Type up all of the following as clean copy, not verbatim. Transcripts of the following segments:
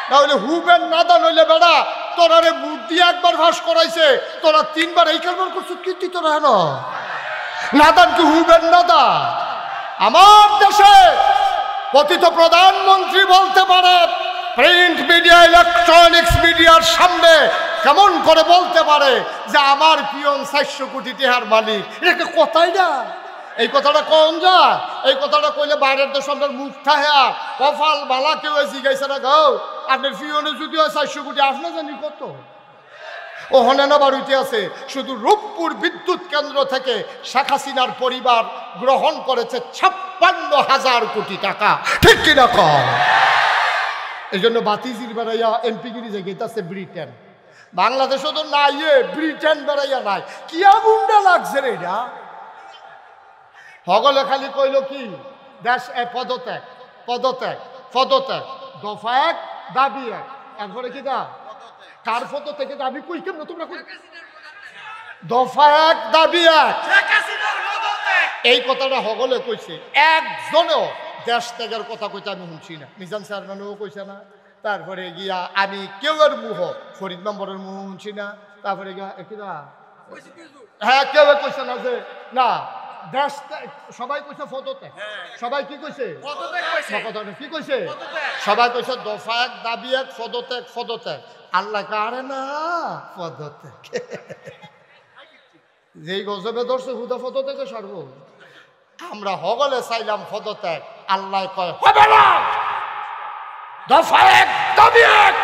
না হলে হুবেন নাদা নইলে বেড়া তোরা রে মুখ দিয়ে একবার ভাস করাইছে, তোরা 3 বার এই কারবার করছো, কীর্তি তোরা হেন নাদান কি হুবেন নাদা? আমার দেশে পতিত প্রধানমন্ত্রী বলতে পারে প্রিন্ট মিডিয়া ইলেকট্রনিক্স মিডিয়ার সামনে কেমন করে বলতে পারে যে আমার পিয়ন 400 কোটি টাকার মালিক? এটা কথাই না। এই কথাটা কোন যা, এই কথাটা কইলে বাইরের দেশ আপনার মুখ থাহা কপাল বালা কেউ জিগাইছে না গাও আপনার পিয়নে যদি হয় 400 কোটি, আপনার জানি কত ও হনেনা বাড়িতে আছে। শুধু রূপপুর বিদ্যুৎ কেন্দ্র থেকে শেখ হাসিনার পরিবার গ্রহণ করেছে 56,000 কোটি টাকা, ঠিক কিনা কম? এই জন্য বাতিজির বেড়াইয়া এমপিগিরি জায়গাতে ব্রিটেন, বাংলাদেশও তো নাই, ব্রিটেন বেড়াইয়া নাই। কি আগুনটা লাগছে রে এটা? হগলে খালি কইল কি দেশ পদত্যাগ পদত্যাগ পদত্যাগ, দফা 1 দাবি 1, এরপরে কি দা কার ফটো থেকে দাবি কই কেমন তোমরা কই? দফা 1 দাবি 1, এই কথাটা হগলে কইছে। একজনও দেশ ত্যাগের কথা কইতে আমি শুনছি না। মিজান চেয়ারম্যানও কইছে না, তারপরে গিয়া আমি কেউর মুহ ফরিদ মেম্বরের মুহ শুনছি না, তারপরে গিয়া কিনা হ্যাঁ কেউ কইছে না যে না দেশ সবাই কইছে পদত্যাগ, সবাই কি কইছে কি কইছে? সবাই কইছে দফা 1 দাবি 1 পদত্যাগ পদত্যাগ। আল্লাহ কারে না পদত্যাগ, যেই গজবে ধরছে হুদা পদত্যাগে সারব। আমরা হগলে চাইলাম পদত্যাগ, আল্লাহ কয় হবে না, দফা 1 দাবি 1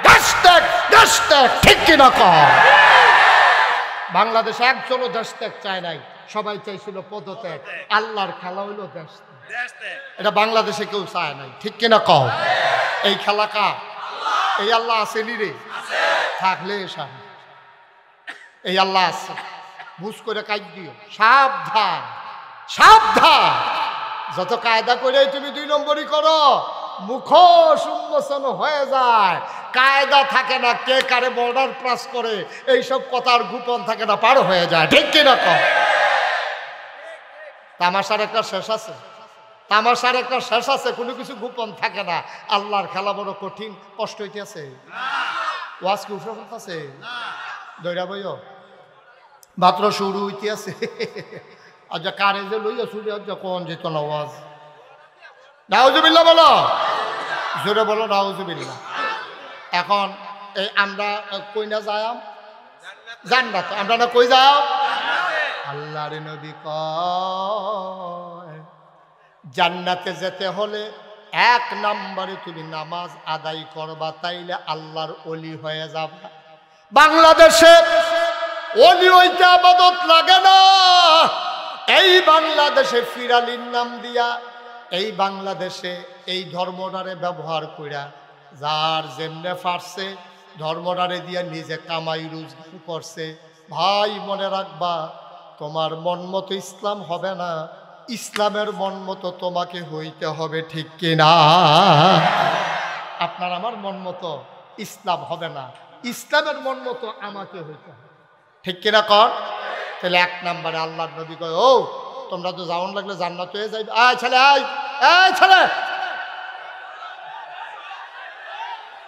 দেশ ত্যাগ দেশ ত্যাগ, ঠিক কিনা কয়? বাংলাদেশ একজনও দেশ ত্যাগ চায় নাই, সবাই চাইছিল পদত্যাগ। আল্লাহর খেলা হইলো দেশ ত্যাগ, এটা বাংলাদেশে কেউ চায় নাই, ঠিক কিনা কও? এই খেলা কার? এই আল্লাহ আসেনি রে, থাকলে সামনে এই আল্লাহ আছে, বুঝ করে কাজ দিও। সাবধান সাবধান, যত কায়দা করে তুমি 2 নম্বরই করো মুখ উন্মোচন হয়ে যায়। কায়দা থাকে না, কে কারে বর্ডার ক্রস করে এইসব কথার গোপন থাকে না, পার হয়ে যায়, ঠিক কিনা কও? তামাশার একটা শেষ আছে, তামাশার একটা শেষ আছে, কোনো কিছু গোপন থাকে না। আল্লাহর খেলা বড় কঠিন, কষ্ট হইতেছে, ওয়াজ কি উঠে আছে দৈরা বইও মাত্র শুরু হইতে আছে। আচ্ছা কারে যে লইয়া শুরু হচ্ছে কোন যেত না ওয়াজ? নাউজুবিল্লাহ বলো, জোরে বলো নাউজুবিল্লাহ। এখন এই আমরা কই না যাম জান্নাত, আমরা না কই যাও? আল্লাহর নবী কয় জান্নাতে যেতে হলে 1 নম্বরে তুমি নামাজ আদায় করবা, তাইলে আল্লাহর ওলি হয়ে যাবা। বাংলাদেশে ওলি হইতে আবাদত লাগে না, এই বাংলাদেশে ফিরালির নাম দিয়া এই বাংলাদেশে এই ধর্মটারে ব্যবহার কইরা যার যেমনে পারছে ধর্মটারে দিয়া নিজে কামাই রোজগার করছে। ভাই মনে রাখবা, তোমার মন মতো ইসলাম হবে না, ইসলামের মন মতো তোমাকে হইতে হবে, ঠিক কিনা? আপনার আমার মন মতো ইসলাম হবে না, ইসলামের মন মতো আমাকে হইতে হবে, ঠিক কিনা কর? তাহলে 1 নম্বরে আল্লাহর নবী কয় ও তোমরা তো যাওন লাগলে জান্নাত হয়ে যাইবে। আয় ছেলে আয়, এই ছেলে,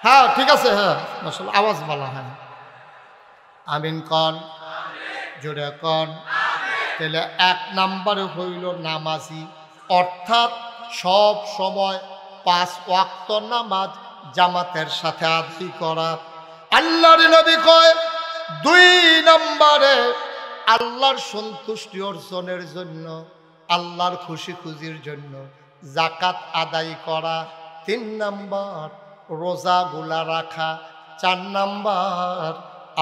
হ্যাঁ ঠিক আছে, হ্যাঁ মাশাআল্লাহ আওয়াজ ভালো, হ্যাঁ আমিন কন, জোরে কন। তাহলে 1 নম্বরে হইল নামাজি, অর্থাৎ সব সময় 5 ওয়াক্ত নামাজ জামাতের সাথে আদায় করা। আল্লাহর নবী কয় 2 নম্বরে আল্লাহর সন্তুষ্টি অর্জনের জন্য, আল্লাহর খুশি খুশির জন্য যাকাত আদায় করা। 3 নম্বর রোজাগুলা রাখা। 4 নম্বর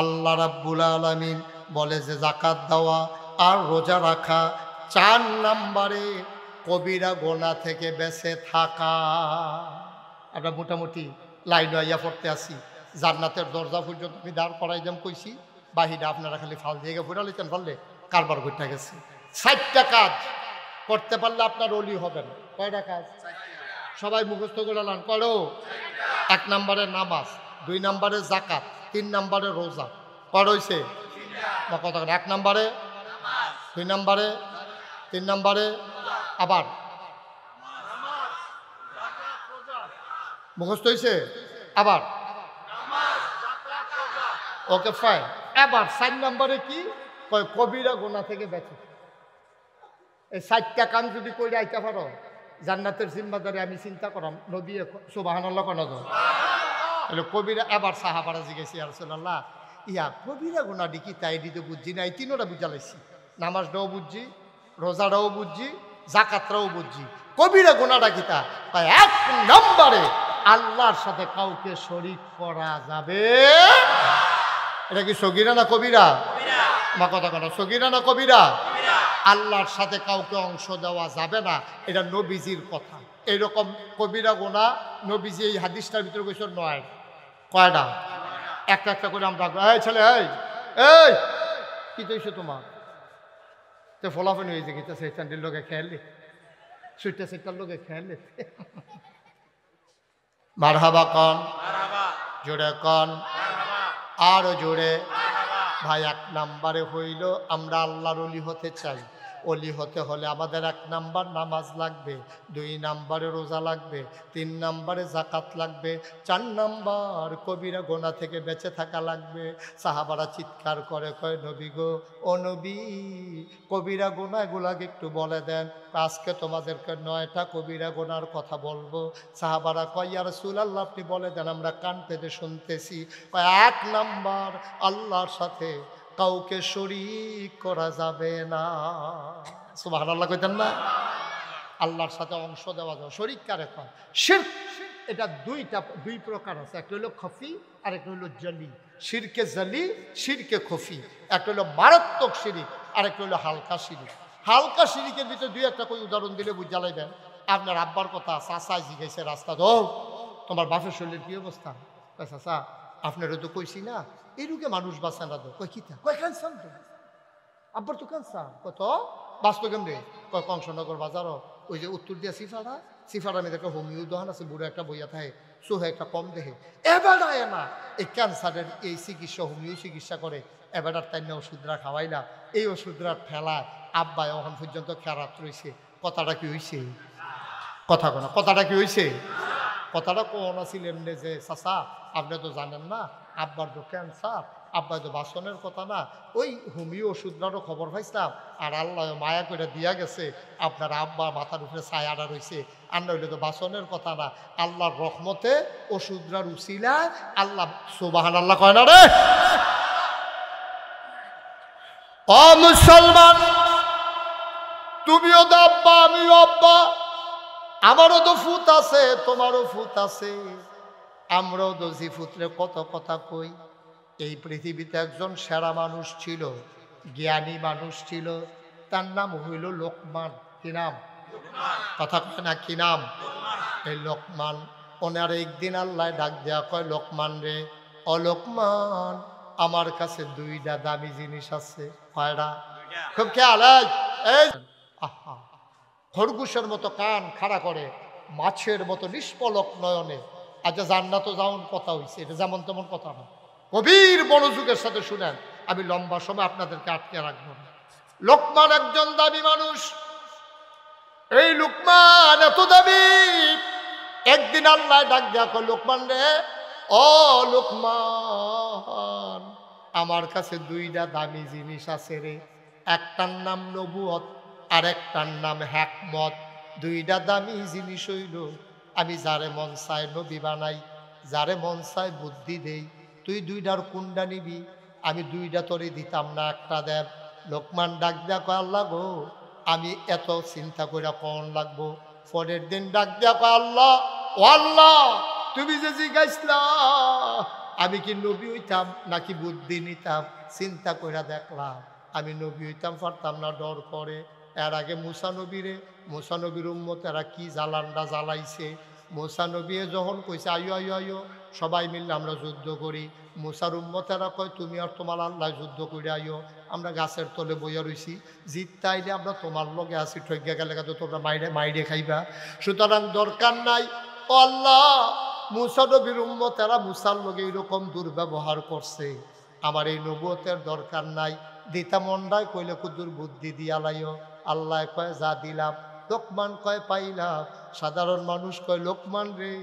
আল্লাহ রাব্বুল আলামিন বলে যে যাকাত দেওয়া আর রোজা রাখা। 4 নম্বরে কবিরা গোনা থেকে বেঁচে থাকা। আমরা মোটামুটি লাইন আইয়া পড়তে আসি, জান্নাতের দরজা পর্যন্ত আমি দাঁড় করাই দাম কইছি, বাহিরে আপনারা খালি ফাল দিয়ে ফুরা লিতেন, পারলে কারবার করতে গেছে। 4টা কাজ করতে পারলে আপনার ওলি হবেন। কয়টা কাজ? সবাই মুখস্থ করে লান করো। 1 নম্বরে নামাজ, 2 নম্বরে যাকাত, 3 নম্বরে রোজা। কর হইছে কথা? 1 নম্বরে, 2 নম্বরে, 3 নম্বরে আবার মুখস্থ হয়েছে। আবার ওকে ফাইন। এবার 4 নম্বরে কি কয় কবিরা গুনাহ থেকে বেঁচে। এই 4টা কাম যদি কইরা আইতে পারো জান্নাতের জিম্মাদারি আমি চিন্তা করাম। নবী সুবহানাল্লাহ কোন তো তাহলে কবিরা। এবার সাহাবারা জিজ্ঞেস ইয়া রাসূলুল্লাহ ইয়া কবিরা গুনাহ কি তাই দিতে বুঝছি না, এই তিনটা বুঝালাইছি। নামাজটাও বুঝছি, রোজাটাও বুঝছি, যাকাতটাও বুঝছি, কবিরা গুনাহটা কি তা? 1 নম্বরে আল্লাহর সাথে কাউকে শরীক করা যাবে। এটা কি সগীরা না কবিরা? মা কথা কথা, সগীরা না কবিরা? আল্লাহর সাথে কাউকে অংশ দেওয়া যাবে না, এটা নবীজির কথা। এইরকম কবিরা গুনাহ নবীজি এই হাদিসটার ভিতরে কইছেন 9। কয়টা? একটা একটা করে আমরা এই ছেলে এই এই কি কইছো তোমার তো ফলাফল হয়ে যে গেছে স্যান্ডেল লোকে খেয়ালে সুইটা সেটার লোকে খেয়ালে। মারহাবা কন, জোরে কন, আরো জোরে। ভাই 1 নম্বরে হইল আমরা আল্লাহর ওলি হতে চাই। ওলি হতে হলে আমাদের 1 নম্বর নামাজ লাগবে, 2 নম্বরে রোজা লাগবে, 3 নম্বরে যাকাত লাগবে, 4 নম্বর কবিরা গুনাহ থেকে বেঁচে থাকা লাগবে। সাহাবারা চিৎকার করে কয় নবী গো, ও নবী কবিরা গুনাহগুলোকে একটু বলে দেন। আজকে তোমাদেরকে 9টা কবিরা গুনাহর কথা বলবো। সাহাবারা কয় ইয়া রাসূলুল্লাহ আপনি বলে দেন, আমরা কান পেতে শুনতেছি। 1 নম্বর আল্লাহর সাথে কাউকে শরীক করা যাবে না। সুবহানাল্লাহ কইতেন না? আল্লাহর সাথে অংশ দেওয়া যাবে। শরীক কারে কয়? শিরক। এটা 2 প্রকার আছে, একটা হলো খফি আর একটা হলো জলি। শিরকে জলি, শিরকে খফি। একটা হলো মারাত্মক শিরিক আর একটা হলো হালকা শিরিক। হালকা শিরিকের ভিতরে 2-1টা কই উদাহরণ দিলে বুঝা লাইবেন। আপনার আব্বার কথা চাচা জিজ্ঞাসা রাস্তা তো তোমার বাপের শরীরের কি অবস্থা? চাচা আপনারও তো কইছি না এই রোগে মানুষ বাঁচে না তো। কয় কিতা? কয় ক্যান্সার তো আব্বার তো ক্যান্সার। কত বাঁচতো কেমনে? কয় কংসনগর বাজারও ওই যে উত্তর দিয়া সিফারা মেয়েদের একটা হোমিও দোকান আছে, বুড়ো একটা বইয়া থাকে, সোহে একটা কম দেহে। এবার না এই ক্যান্সারের এই চিকিৎসা হোমিও চিকিৎসা করে। এবার তাই না ওষুধরা খাওয়াইলা, এই ওষুধরা ঠেলায় আব্বাই এখন পর্যন্ত খেরাত রয়েছে। কথাটা কি হয়েছে? কথা কোনা কথাটা কি হয়েছে? কথাটা কোন আছিল এমনি যে চাচা আপনি তো জানেন না আব্বার তো ক্যান্সার, আব্বা তো বাসনের কথা না, ওই হোমিও ওষুধরারও খবর পাইছিলাম। আর আল্লাহ মায়া করে দিয়া গেছে, আপনার আব্বা মাথার উপরে ছায়াটা রয়েছে। আর নইলে তো বাসনের কথা না, আল্লাহর রহমতে ওষুধরার উছিলা আল্লাহ। সুবহানাল্লাহ কয় না রে? ও মুসলমান, তুমিও তো আব্বা, আমিও আব্বা, আমারও তো ফুত আছে, তোমারও ফুত আছে, আমরাও তো জিফুতরে কত কথা কই। এই পৃথিবীতে একজন সেরা মানুষ ছিল, জ্ঞানী মানুষ ছিল, তার নাম হইল লোকমান। কি নাম? কথা কয় না কি নাম? এই লোকমান। ওনার একদিন আল্লাহ ডাক দেয়া কয় লোকমান রে, ও লোকমান আমার কাছে 2টা দামি জিনিস আছে। কয়টা? খুব খেয়াল। এই আহা খরগোশের মতো কান খাড়া করে, মাছের মতো নিষ্পলক নয়নে। আচ্ছা জান্নাতে যাওন কথা হইছে, এটা যেমন তেমন কথা না, গভীর মনোযোগের সাথে শুনেন, আমি লম্বা সময় আপনাদেরকে আটকে রাখবো না। লোকমান একজন দামি মানুষ। এই লোকমান এত দামি, একদিন আল্লাহ ডাক দেয়া কয় লোকমান রে, ও লোকমান আমার কাছে 2টা দামি জিনিস আছে রে। একটার নাম নবুয়ত আর একটার নাম হিকমত। 2টা দামি জিনিস হইল আমি যারে মন চায় নবী বানাই, যারে মন চায় বুদ্ধি দেই। তুই 2টার কোনটা নিবি? আমি 2টা তোরে দিতাম না, একটা দেব। লোকমান ডাক দেয়া কয় আল্লাহ গো আমি এত চিন্তা করে কোন লাগবো। পরের দিন ডাক দেয়া কয় আল্লাহ, ও আল্লাহ তুমি যে জিজ্ঞাসলা আমি কি নবী হইতাম নাকি বুদ্ধি নিতাম, চিন্তা করে দেখলাম আমি নবী হইতাম পারতাম না, ডর করে। এর আগে মুসা নবীর উম্মতেরা কি জ্বালানটা জ্বালাইছে। মুসা নবী যখন কইছে আয়ো আয়ো আয়ো সবাই মিললে আমরা যুদ্ধ করি, মুসার উম্মতেরা কয় তুমি আর তোমার আল্লাহ যুদ্ধ করে আইও, আমরা গাছের তলে বইয়া রইছি, জিততে আইলে আমরা তোমার লগে আসি, ঠকিয়া গেলে তো তোমরা মাইরে খাইবা, সুতরাং দরকার নাই। ও আল্লাহ মুসা নবীর উম্মতেরা মুসার লগে এরকম দুর্ব্যবহার করছে, আমার এই নবুয়তের দরকার নাই, দিতা মন্ডায় কইলে কুদুর বুদ্ধি দিয়া লাইও। আল্লাহ কয় যা দিলাম। লোকমান কয় পাইলাম। সাধারণ মানুষ কয় লোকমান রে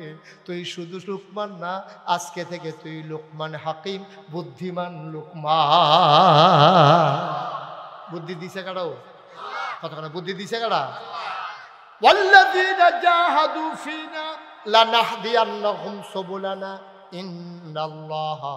তুই শুধু লোকমান না, আজকে থেকে তুই লোকমান হাকিম, বুদ্ধিমান লোকমান। বুদ্ধি দিছে কারাও, কতক্ষণ বুদ্ধি দিছে কারা? ওয়াল্লাযীনা জাহাদু ফীনা লানাহদিয়ান্নাহুম সুবুলানা ইন্নাল্লাহা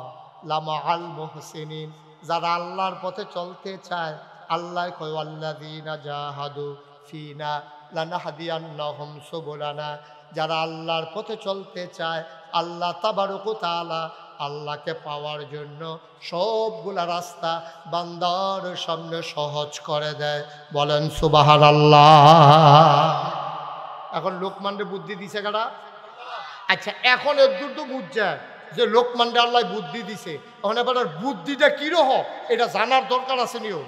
লামাআল মুহসিনিন। যারা আল্লাহর পথে চলতে চায়, আল্লাহ কয় ওয়াল্লাযীনা জাহাদু ফীনা লানাহদিয়ান্নাহুম সুবুলানা। যারা আল্লাহর পথে চলতে চায়, আল্লাহ তাবারক ওয়া তাআলা আল্লাহকে পাওয়ার জন্য সবগুলা রাস্তা বান্দার সামনে সহজ করে দেয়। বলেন সুবহানাল্লাহ। এখন লোকমানরে বুদ্ধি দিছে কারা? আচ্ছা, এখন এদূর তো বুঝছে যে লোকমানরে আল্লাহ বুদ্ধি দিছে। এখন এবার বুদ্ধিটা কিরকম এটা জানার দরকার আছে নিও।